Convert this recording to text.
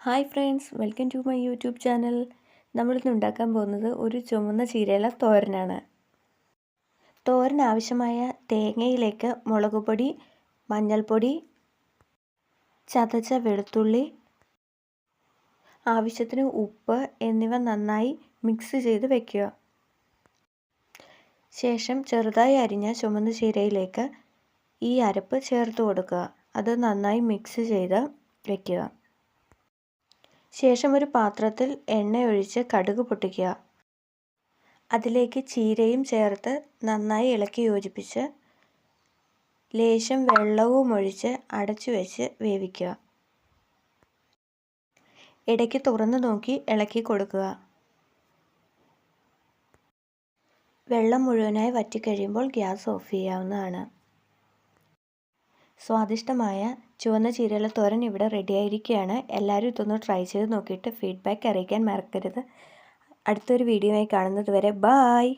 Hi friends, welcome to my YouTube channel. നമ്മളിന്ന് ഉണ്ടാക്കാൻ പോകുന്നത് ഒരു ചുവന്ന ചീരയില തോരനാണ്. തോരന് ആവശ്യമായ തേങ്ങയിലേക്ക് മുളകുപൊടി, മഞ്ഞൾപ്പൊടി, ചതച്ച വെളുത്തുള്ളി, ആവശ്യത്തിന് ഉപ്പ് എന്നിവ നന്നായി മിക്സ് ചെയ്ത് വയ്ക്കുക. ശേഷം ചെറുതായി അരിഞ്ഞ ചുവന്ന ചീരയിലേക്ക് ഈ അരപ്പ് ചേർത്ത് കൊടുക്കുക. അത് നന്നായി മിക്സ് ചെയ്ത് വയ്ക്കുക. ശേഷം ഒരു പാത്രത്തിൽ എണ്ണയൊഴിച്ച് കടുക് പൊട്ടിക്കുക. അതിലേക്ക് ചീരയും ചേർത്ത് നന്നായി ഇളക്കി യോജിപ്പിച്ച് ലേശം വെള്ളവും ഒഴിച്ച് അടച്ചു വെച്ച് വേവിക്കുക. ഇടയ്ക്ക് തുറന്നു നോക്കി ഇളക്കി കൊടുക്കുക. വെള്ളം മുഴുവനായി വറ്റിക്കഴിയുമ്പോൾ ഗ്യാസ് ഓഫ് ചെയ്യാവുന്നതാണ്. സ്വാദിഷ്ടമായ ചുവന്ന ചീരയില തോരൻ ഇവിടെ റെഡിയായിരിക്കുകയാണ്. എല്ലാവരും ഇതൊന്ന് ട്രൈ ചെയ്ത് നോക്കിയിട്ട് ഫീഡ്ബാക്ക് അറിയിക്കാൻ മറക്കരുത്. അടുത്തൊരു വീഡിയോയായി കാണുന്നത് വരെ ബായ്.